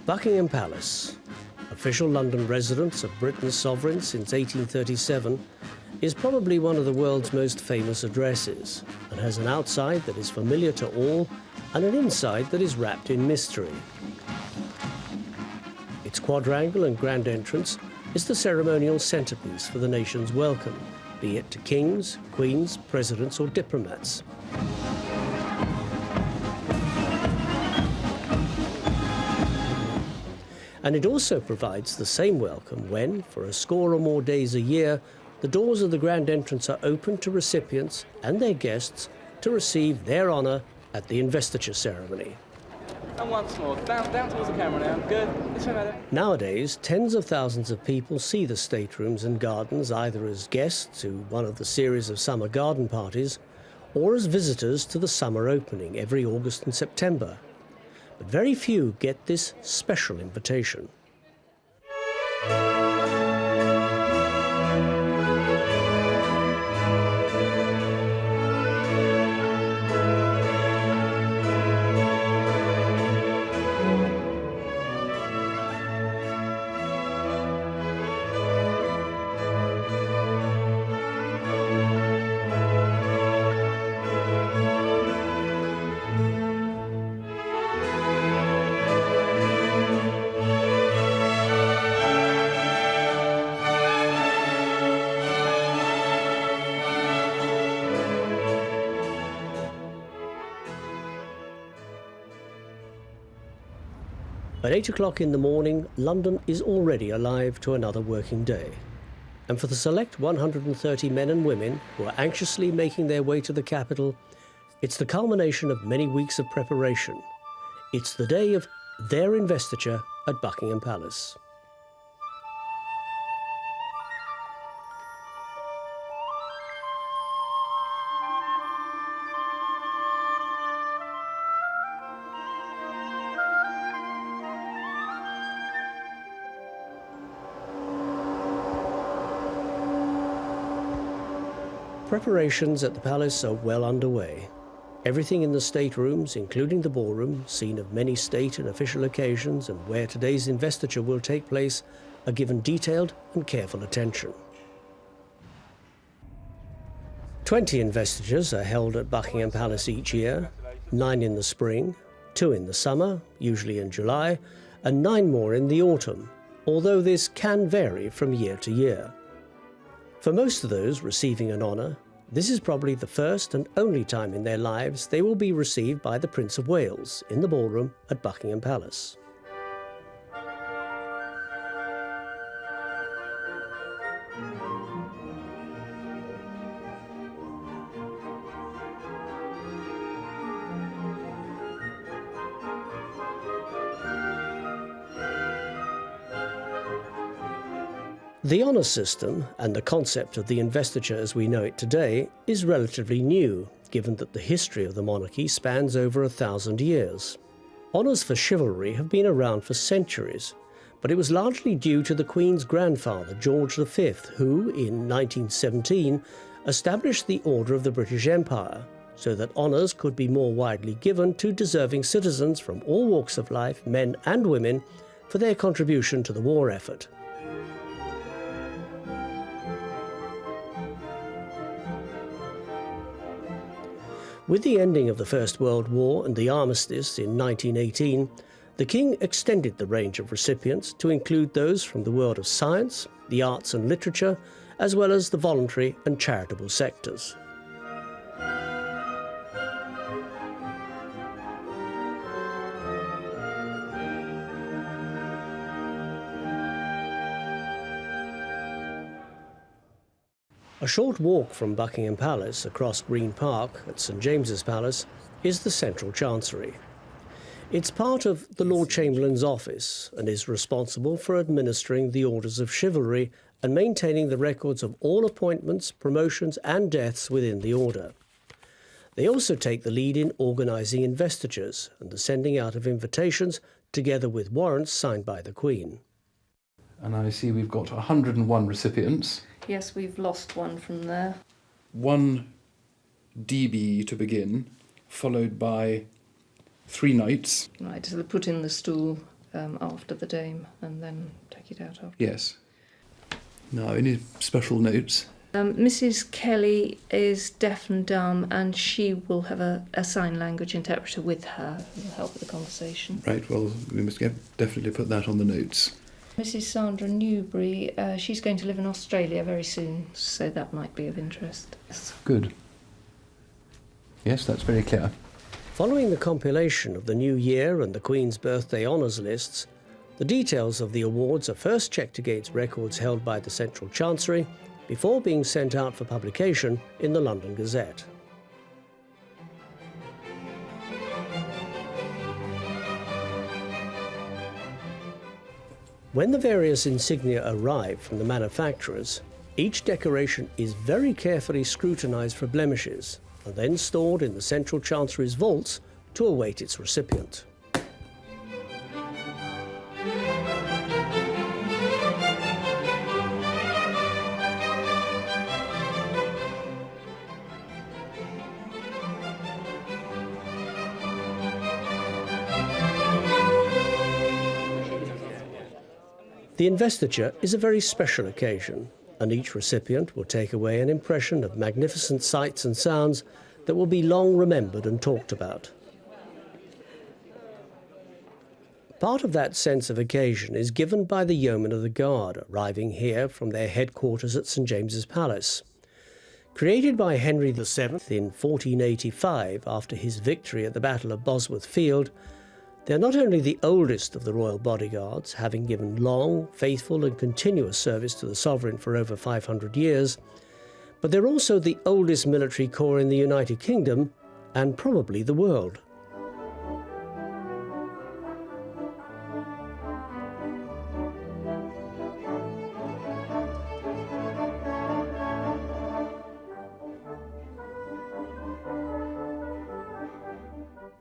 Buckingham Palace, official London residence of Britain's sovereign since 1837, is probably one of the world's most famous addresses and has an outside that is familiar to all and an inside that is wrapped in mystery. Its quadrangle and grand entrance is the ceremonial centrepiece for the nation's welcome, be it to kings, queens, presidents or diplomats. And it also provides the same welcome when, for a score or more days a year, the doors of the grand entrance are open to recipients and their guests to receive their honour at the investiture ceremony. And once more, down towards the camera now. Good. This way, madam. Nowadays, tens of thousands of people see the staterooms and gardens either as guests to one of the series of summer garden parties or as visitors to the summer opening every August and September. But very few get this special invitation. At 8 o'clock in the morning, London is already alive to another working day. And for the select 130 men and women who are anxiously making their way to the capital, it's the culmination of many weeks of preparation. It's the day of their investiture at Buckingham Palace. Preparations at the palace are well underway. Everything in the staterooms, including the ballroom, scene of many state and official occasions and where today's investiture will take place, are given detailed and careful attention. 20 investitures are held at Buckingham Palace each year, 9 in the spring, 2 in the summer, usually in July, and 9 more in the autumn, although this can vary from year to year. For most of those receiving an honour, this is probably the first and only time in their lives they will be received by the Prince of Wales in the ballroom at Buckingham Palace. The honour system and the concept of the investiture as we know it today is relatively new, given that the history of the monarchy spans over 1,000 years. Honours for chivalry have been around for centuries, but it was largely due to the Queen's grandfather, George V, who, in 1917, established the Order of the British Empire, so that honours could be more widely given to deserving citizens from all walks of life, men and women, for their contribution to the war effort. With the ending of the First World War and the armistice in 1918, the King extended the range of recipients to include those from the world of science, the arts and literature, as well as the voluntary and charitable sectors. A short walk from Buckingham Palace across Green Park at St James's Palace is the Central Chancery. It's part of the Lord Chamberlain's office and is responsible for administering the orders of chivalry and maintaining the records of all appointments, promotions and deaths within the order. They also take the lead in organising investitures and the sending out of invitations together with warrants signed by the Queen. And I see we've got 101 recipients. Yes, we've lost one from there. 1 DB to begin, followed by 3 knights. Right, so they put in the stool after the dame and then take it out after. Yes. Now, any special notes? Mrs. Kelly is deaf and dumb, and she will have a sign language interpreter with her who will help with the conversation. Right, well, we must definitely put that on the notes. Mrs. Sandra Newbury, she's going to live in Australia very soon, so that might be of interest. Good. Yes, that's very clear. Following the compilation of the New Year and the Queen's Birthday Honours lists, the details of the awards are first checked against records held by the Central Chancery before being sent out for publication in the London Gazette. When the various insignia arrive from the manufacturers, each decoration is very carefully scrutinised for blemishes and then stored in the Central Chancery's vaults to await its recipient. The investiture is a very special occasion, and each recipient will take away an impression of magnificent sights and sounds that will be long remembered and talked about. Part of that sense of occasion is given by the Yeomen of the Guard arriving here from their headquarters at St James's Palace. Created by Henry VII in 1485 after his victory at the Battle of Bosworth Field, they are not only the oldest of the royal bodyguards, having given long, faithful and continuous service to the sovereign for over 500 years, but they're also the oldest military corps in the United Kingdom and probably the world.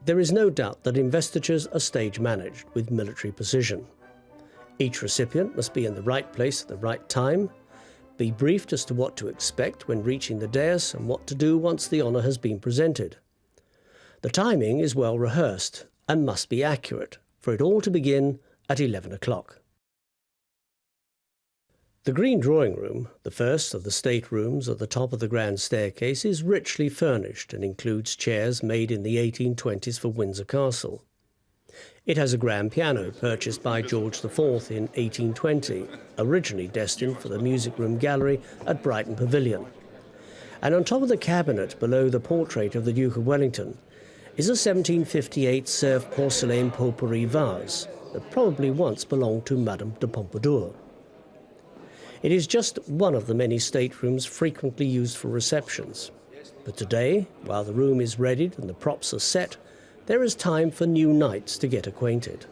There is no doubt that investitures are stage managed with military precision. Each recipient must be in the right place at the right time, be briefed as to what to expect when reaching the dais and what to do once the honour has been presented. The timing is well rehearsed and must be accurate for it all to begin at 11 o'clock. The Green Drawing Room, the first of the state rooms at the top of the grand staircase, is richly furnished and includes chairs made in the 1820s for Windsor Castle. It has a grand piano purchased by George IV in 1820, originally destined for the music room gallery at Brighton Pavilion. And on top of the cabinet below the portrait of the Duke of Wellington is a 1758 Sèvres porcelain potpourri vase that probably once belonged to Madame de Pompadour. It is just one of the many staterooms frequently used for receptions. But today, while the room is readied and the props are set, there is time for new knights to get acquainted.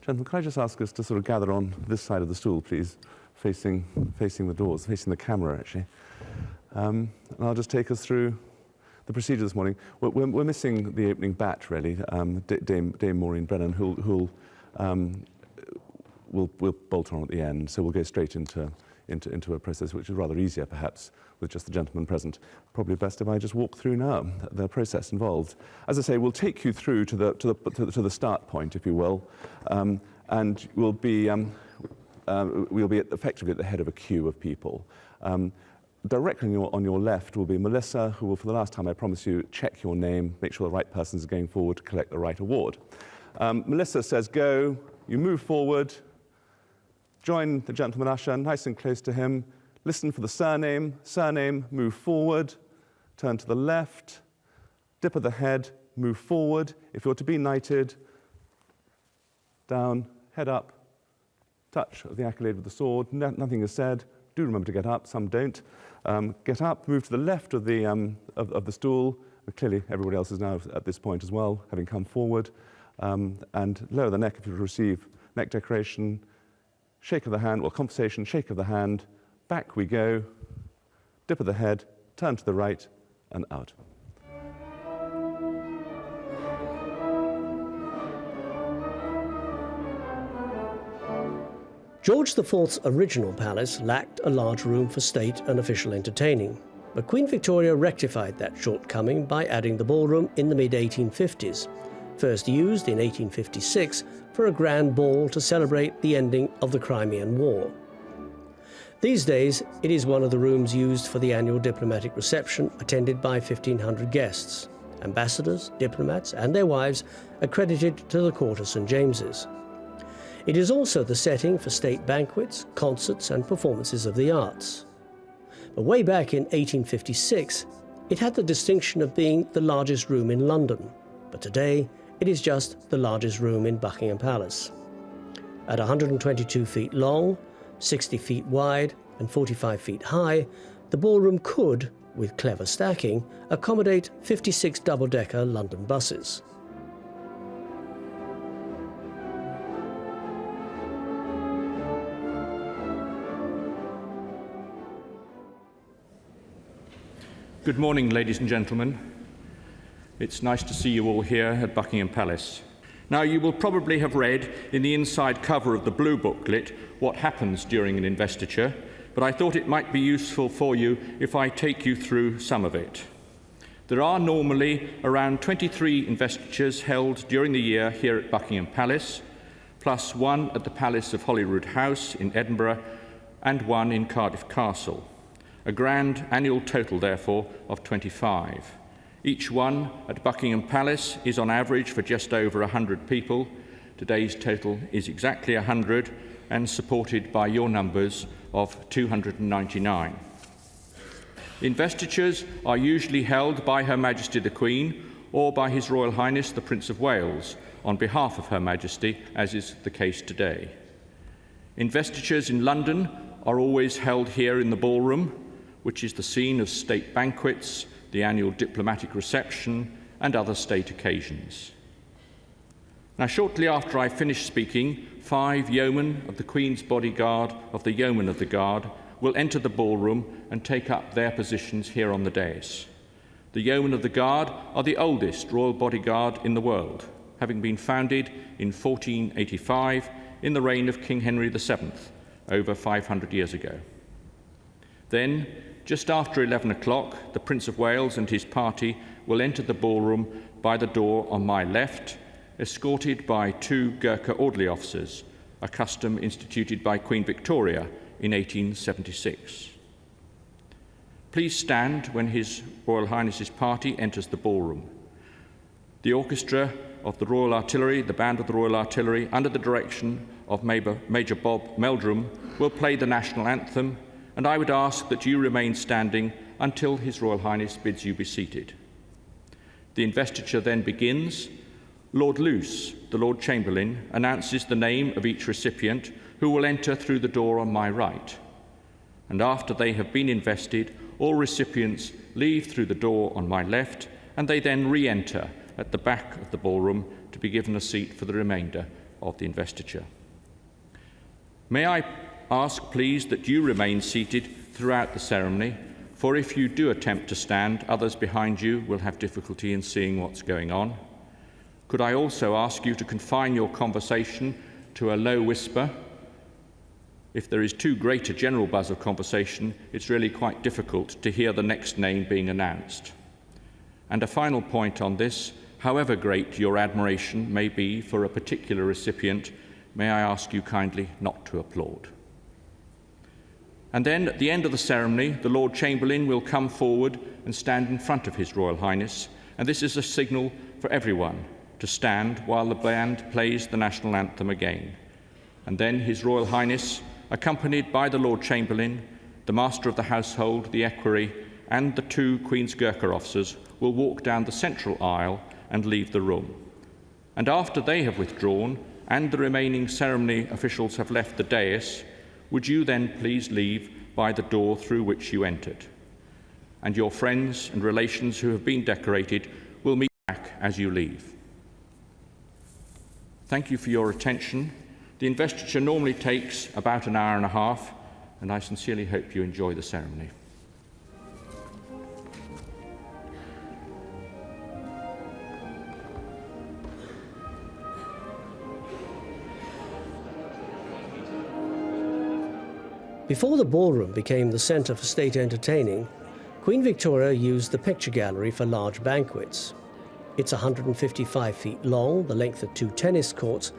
Gentlemen, could I just ask us to sort of gather on this side of the stool, please, facing the doors, facing the camera, actually. And I'll just take us through the procedure this morning. We're missing the opening bat, really. Dame Maureen Brennan, who'll we'll bolt on at the end, so we'll go straight into a process which is rather easier, perhaps, with just the gentleman present. Probably best if I just walk through now the process involved. As I say, we'll take you through to the start point, if you will, and we'll be effectively at the head of a queue of people. Directly on your left will be Melissa, who will, for the last time, I promise you, check your name, make sure the right person is going forward to collect the right award. Melissa says go, you move forward, join the gentleman usher nice and close to him, listen for the surname, move forward, turn to the left, dip of the head, move forward. If you're to be knighted, down, head up, touch of the accolade with the sword, nothing is said. Do remember to get up, some don't. Get up, move to the left of the stool. Clearly everybody else is now at this point as well, having come forward. And lower the neck if you receive neck decoration, shake of the hand, well, conversation, shake of the hand, back we go, dip of the head, turn to the right, and out. George IV's original palace lacked a large room for state and official entertaining, But Queen Victoria rectified that shortcoming by adding the ballroom in the mid-1850s, first used in 1856 for a grand ball to celebrate the ending of the Crimean War. These days, it is one of the rooms used for the annual diplomatic reception attended by 1,500 guests, ambassadors, diplomats and their wives accredited to the court of St James's. It is also the setting for state banquets, concerts and performances of the arts. But way back in 1856, it had the distinction of being the largest room in London, but today it is just the largest room in Buckingham Palace. At 122 feet long, 60 feet wide and 45 feet high, the ballroom could, with clever stacking, accommodate 56 double-decker London buses. Good morning, ladies and gentlemen. It's nice to see you all here at Buckingham Palace. Now, you will probably have read in the inside cover of the blue booklet what happens during an investiture, but I thought it might be useful for you if I take you through some of it. There are normally around 23 investitures held during the year here at Buckingham Palace, plus one at the Palace of Holyrood House in Edinburgh and one in Cardiff Castle. A grand annual total, therefore, of 25. Each one at Buckingham Palace is on average for just over 100 people. Today's total is exactly 100 and supported by your numbers of 299. Investitures are usually held by Her Majesty the Queen or by His Royal Highness the Prince of Wales on behalf of Her Majesty, as is the case today. Investitures in London are always held here in the ballroom, which is the scene of state banquets, the annual diplomatic reception, and other state occasions. Now, shortly after I finish speaking, 5 yeomen of the Queen's bodyguard of the Yeomen of the Guard will enter the ballroom and take up their positions here on the dais. The Yeomen of the Guard are the oldest royal bodyguard in the world, having been founded in 1485 in the reign of King Henry VII, over 500 years ago. Then, just after 11 o'clock, the Prince of Wales and his party will enter the ballroom by the door on my left, escorted by 2 Gurkha orderly officers, a custom instituted by Queen Victoria in 1876. Please stand when His Royal Highness's party enters the ballroom. The orchestra of the Royal Artillery, the Band of the Royal Artillery, under the direction of Major Bob Meldrum, will play the national anthem, and I would ask that you remain standing until His Royal Highness bids you be seated. The investiture then begins. Lord Luce, the Lord Chamberlain, announces the name of each recipient who will enter through the door on my right. And after they have been invested, all recipients leave through the door on my left, and they then re-enter at the back of the ballroom to be given a seat for the remainder of the investiture. May I ask, please, that you remain seated throughout the ceremony, for if you do attempt to stand, others behind you will have difficulty in seeing what's going on. Could I also ask you to confine your conversation to a low whisper? If there is too great a general buzz of conversation, it's really quite difficult to hear the next name being announced. And a final point on this: however great your admiration may be for a particular recipient, may I ask you kindly not to applaud. And then, at the end of the ceremony, the Lord Chamberlain will come forward and stand in front of His Royal Highness, and this is a signal for everyone to stand while the band plays the national anthem again. And then His Royal Highness, accompanied by the Lord Chamberlain, the Master of the Household, the Equerry, and the 2 Queen's Gurkha officers, will walk down the central aisle and leave the room. And after they have withdrawn and the remaining ceremony officials have left the dais, would you then please leave by the door through which you entered? And your friends and relations who have been decorated will meet back as you leave. Thank you for your attention. The investiture normally takes about an hour and a half, and I sincerely hope you enjoy the ceremony. Before the ballroom became the centre for state entertaining, Queen Victoria used the picture gallery for large banquets. It's 155 feet long, the length of 2 tennis courts,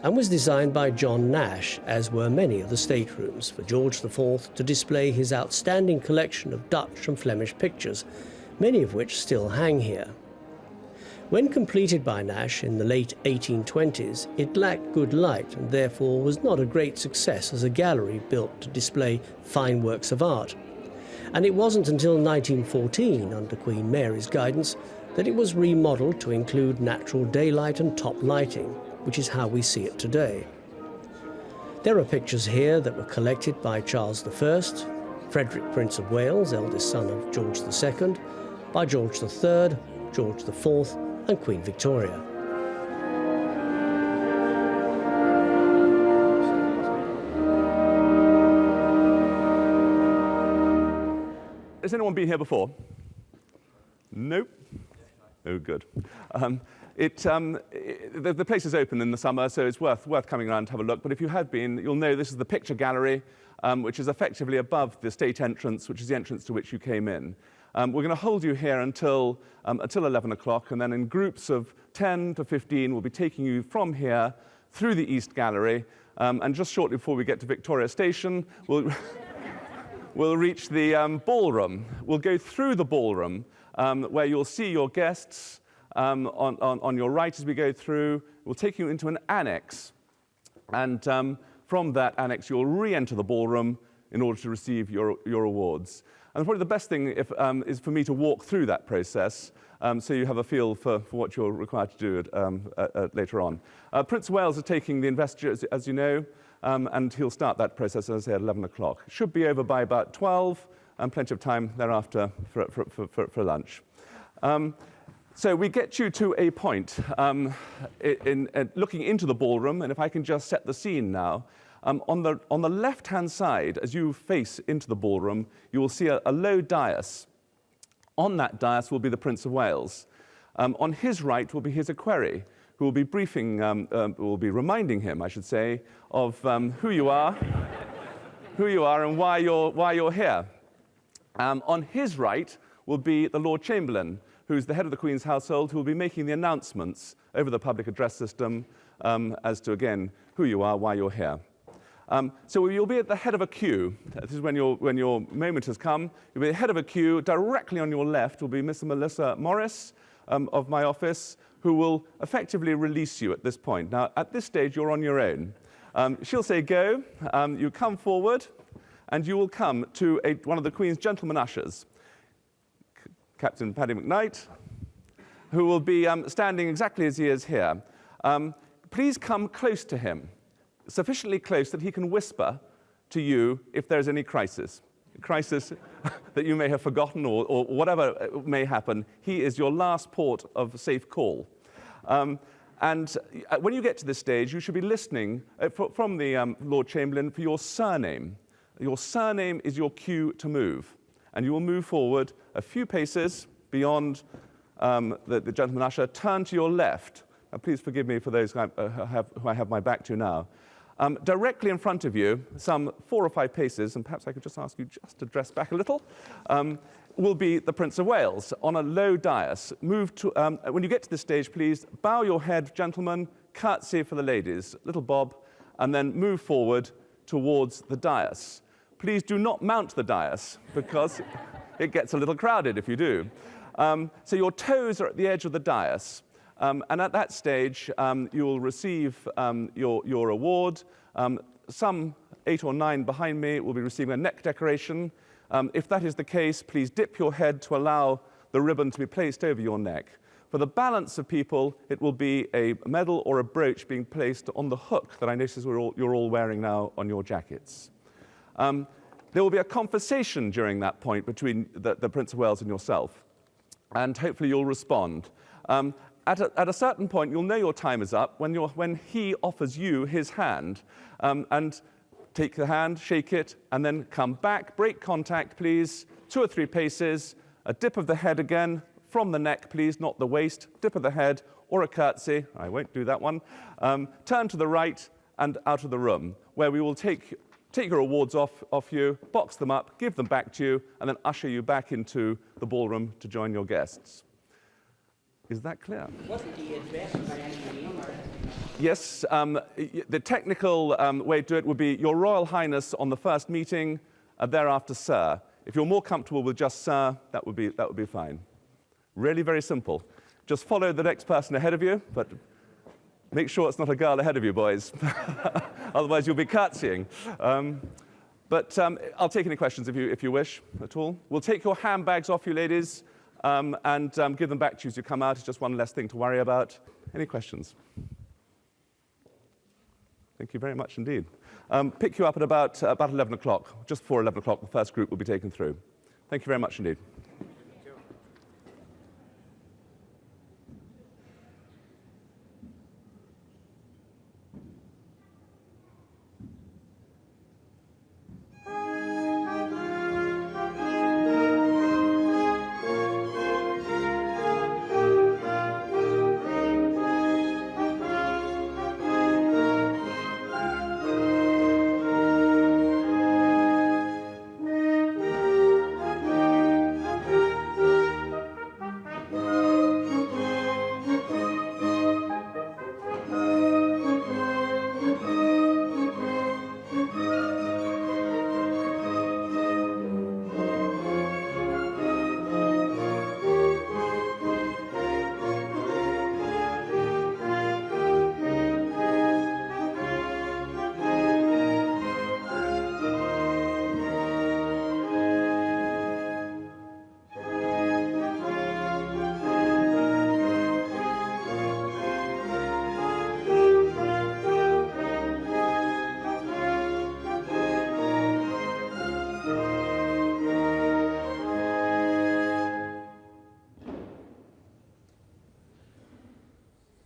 and was designed by John Nash, as were many of the staterooms, for George IV to display his outstanding collection of Dutch and Flemish pictures, many of which still hang here. When completed by Nash in the late 1820s, it lacked good light and therefore was not a great success as a gallery built to display fine works of art. And it wasn't until 1914, under Queen Mary's guidance, that it was remodelled to include natural daylight and top lighting, which is how we see it today. There are pictures here that were collected by Charles I, Frederick, Prince of Wales, eldest son of George II, by George III, George IV, and Queen Victoria. Has anyone been here before? Nope. Oh, good. The place is open in the summer, so it's worth coming around to have a look. But if you have been, you'll know this is the picture gallery, which is effectively above the state entrance, which is the entrance to which you came in. We're going to hold you here until 11 o'clock, and then in groups of 10 to 15, we'll be taking you from here through the East Gallery. And just shortly before we get to Victoria Station, we'll reach the ballroom. We'll go through the ballroom, where you'll see your guests on your right as we go through. We'll take you into an annex. And from that annex, you'll re-enter the ballroom in order to receive your awards. And probably the best thing is for me to walk through that process so you have a feel for what you're required to do later on. Prince of Wales is taking the investiture, as you know, and he'll start that process, as I say, at 11 o'clock. It should be over by about 12, and plenty of time thereafter for lunch. So we get you to a point in looking into the ballroom, and if I can just set the scene now. On the left-hand side, as you face into the ballroom, you will see a low dais. On that dais will be the Prince of Wales. On his right will be his equerry, who will be will be reminding him, I should say, of who you are, and why you're here. On his right will be the Lord Chamberlain, who's the head of the Queen's household, who will be making the announcements over the public address system as to, again, who you are, why you're here. So you'll be at the head of a queue. This is when your moment has come. You'll be at the head of a queue. Directly on your left will be Miss Melissa Morris of my office, who will effectively release you at this point. Now, at this stage, you're on your own. She'll say, go. You come forward, and you will come to one of the Queen's gentlemen ushers, Captain Paddy McKnight, who will be standing exactly as he is here. Please come close to him, sufficiently close that he can whisper to you if there's any crisis that you may have forgotten or whatever may happen. He is your last port of safe call. And when you get to this stage, you should be listening from the Lord Chamberlain for your surname. Your surname is your cue to move. And you will move forward a few paces beyond the gentleman usher. Turn to your left. Now, please forgive me for those who I have my back to now. Directly in front of you, some 4 or 5 paces, and perhaps I could just ask you just to dress back a little, will be the Prince of Wales on a low dais. Move to, when you get to this stage, please bow your head, gentlemen, curtsy for the ladies, little bob, and then move forward towards the dais. Please do not mount the dais, because it gets a little crowded if you do. So your toes are at the edge of the dais. And at that stage, you will receive your award. Some 8 or 9 behind me will be receiving a neck decoration. If that is the case, please dip your head to allow the ribbon to be placed over your neck. For the balance of people, it will be a medal or a brooch being placed on the hook that I notice you're all wearing now on your jackets. There will be a conversation during that point between the Prince of Wales and yourself, and hopefully you'll respond. At a certain point, you'll know your time is up when he offers you his hand, and take the hand, shake it, and then come back, break contact, please, 2 or 3 paces, a dip of the head again, from the neck, please, not the waist, dip of the head, or a curtsy, I won't do that one, turn to the right and out of the room, where we will take take your awards off you, box them up, give them back to you, and then usher you back into the ballroom to join your guests. Is that clear? Wasn't he addressed by any name or? Yes, the technical way to do it would be Your Royal Highness on the first meeting, thereafter Sir. If you're more comfortable with just Sir, that would be fine. Really very simple. Just follow the next person ahead of you, but make sure it's not a girl ahead of you, boys. Otherwise, you'll be curtsying. But I'll take any questions if you wish at all. We'll take your handbags off you, ladies, and give them back to you as you come out. It's just one less thing to worry about. Any questions? Thank you very much indeed. Pick you up at about 11 o'clock. Just before 11 o'clock, the first group will be taken through. Thank you very much indeed.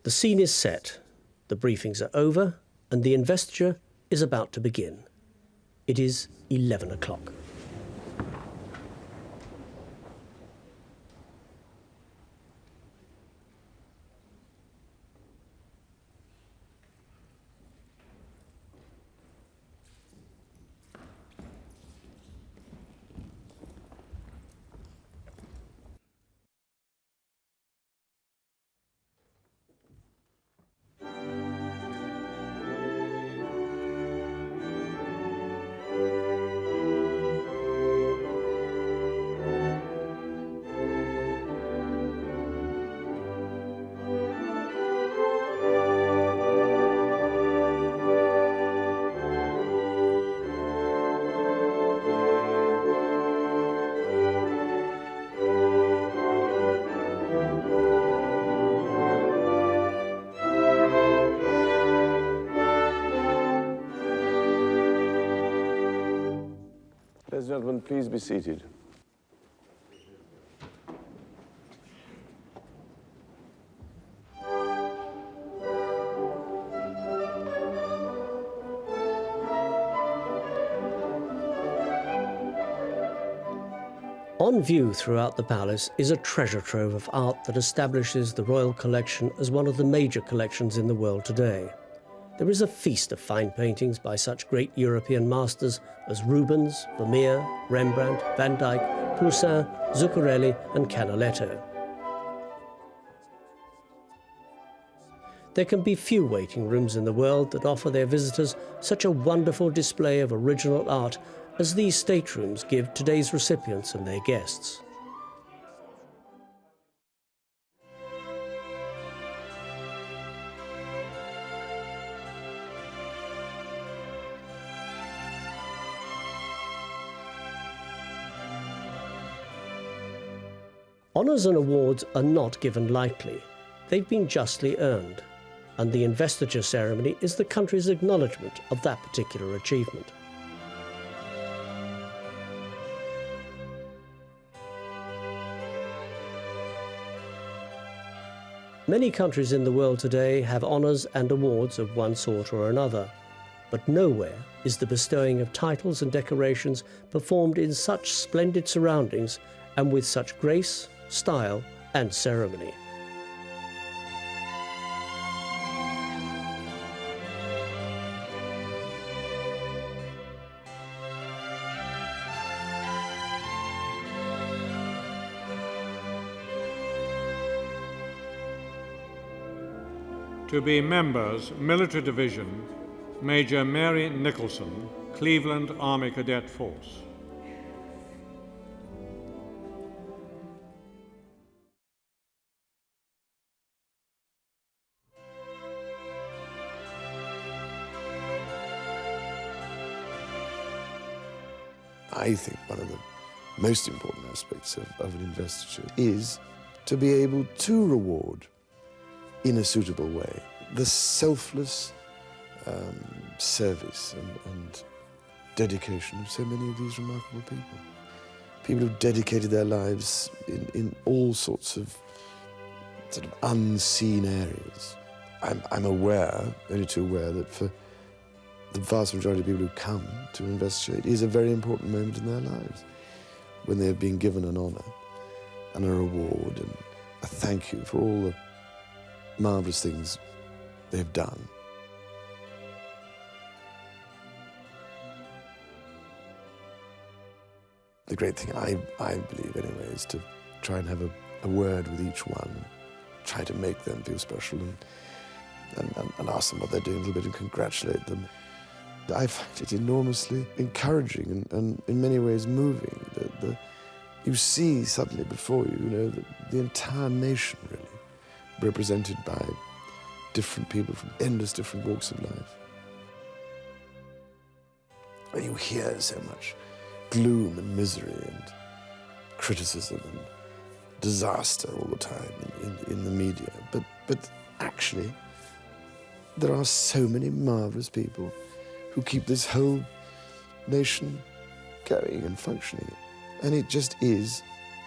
The scene is set, the briefings are over, and the investiture is about to begin. It is 11 o'clock. Ladies and gentlemen, please be seated. On view throughout the palace is a treasure trove of art that establishes the royal collection as one of the major collections in the world today. There is a feast of fine paintings by such great European masters as Rubens, Vermeer, Rembrandt, Van Dyck, Poussin, Zuccarelli and Canaletto. There can be few waiting rooms in the world that offer their visitors such a wonderful display of original art as these staterooms give today's recipients and their guests. Honours and awards are not given lightly. They've been justly earned, and the investiture ceremony is the country's acknowledgement of that particular achievement. Many countries in the world today have honours and awards of one sort or another, but nowhere is the bestowing of titles and decorations performed in such splendid surroundings and with such grace, style and ceremony. to be members, Military Division, Major Mary Nicholson, Cleveland Army Cadet Force. I think one of the most important aspects of an investiture is to be able to reward in a suitable way the selfless service and dedication of so many of these remarkable people. People who've dedicated their lives in all sorts of sort of unseen areas. I'm aware, only too aware, that for the vast majority of people who come to Investiture, it is a very important moment in their lives when they have been given an honour and a reward and a thank you for all the marvellous things they've done. The great thing, I believe anyway, is to try and have a word with each one, try to make them feel special and ask them what they're doing a little bit and congratulate them. I find it enormously encouraging and in many ways moving that you see suddenly before you, the entire nation really represented by different people from endless different walks of life. And you hear so much gloom and misery and criticism and disaster all the time in the media. But actually, there are so many marvellous people who keep this whole nation going and functioning. And it just is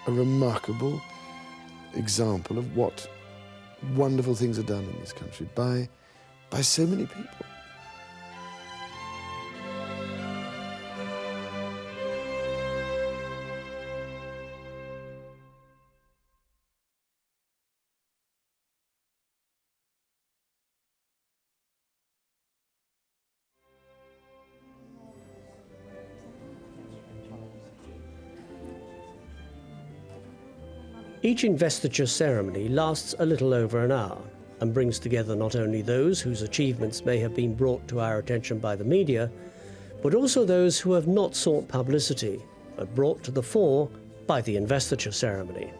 a remarkable example of what wonderful things are done in this country by so many people. Each investiture ceremony lasts a little over an hour and brings together not only those whose achievements may have been brought to our attention by the media, but also those who have not sought publicity, but brought to the fore by the investiture ceremony.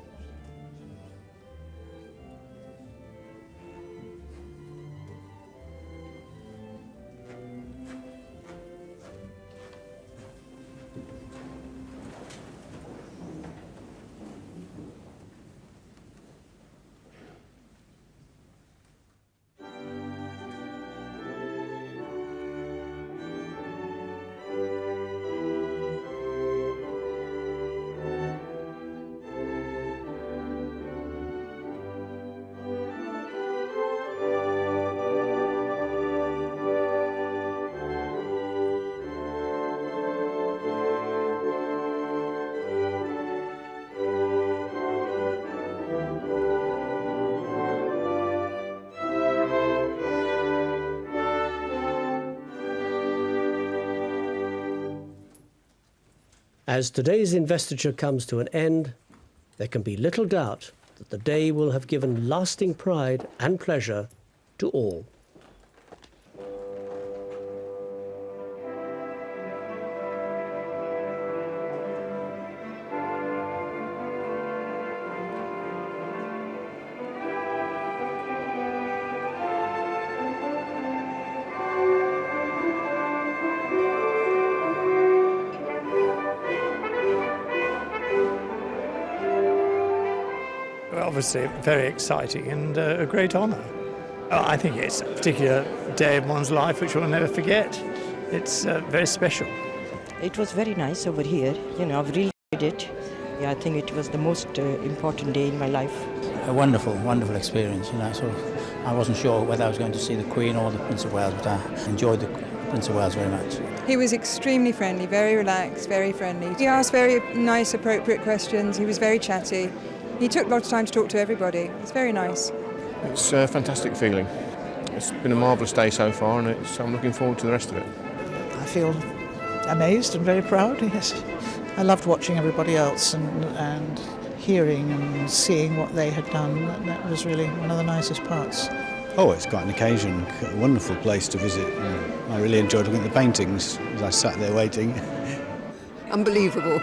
As today's investiture comes to an end, there can be little doubt that the day will have given lasting pride and pleasure to all. Obviously very exciting and a great honour. I think it's a particular day of one's life which we'll never forget. It's very special. It was very nice over here. I've really enjoyed it. Yeah, I think it was the most important day in my life. A wonderful, wonderful experience. I wasn't sure whether I was going to see the Queen or the Prince of Wales, but I enjoyed the Prince of Wales very much. He was extremely friendly, very relaxed, very friendly. He asked very nice, appropriate questions. He was very chatty. He took lots of time to talk to everybody. It's very nice. It's a fantastic feeling. It's been a marvellous day so far, and I'm looking forward to the rest of it. I feel amazed and very proud, yes. I loved watching everybody else and hearing and seeing what they had done. That was really one of the nicest parts. Oh, it's quite an occasion, a wonderful place to visit. I really enjoyed looking at the paintings as I sat there waiting. Unbelievable.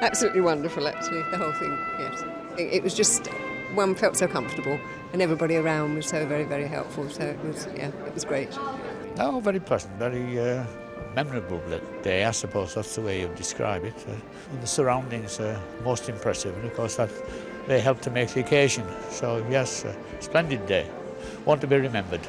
Absolutely wonderful, actually, the whole thing, yes. It was just, one felt so comfortable and everybody around was so very, very helpful, so it was great. Oh, very pleasant, very memorable day, I suppose that's the way you describe it. And the surroundings are most impressive, and of course that they helped to make the occasion. So yes, splendid day, one to be remembered.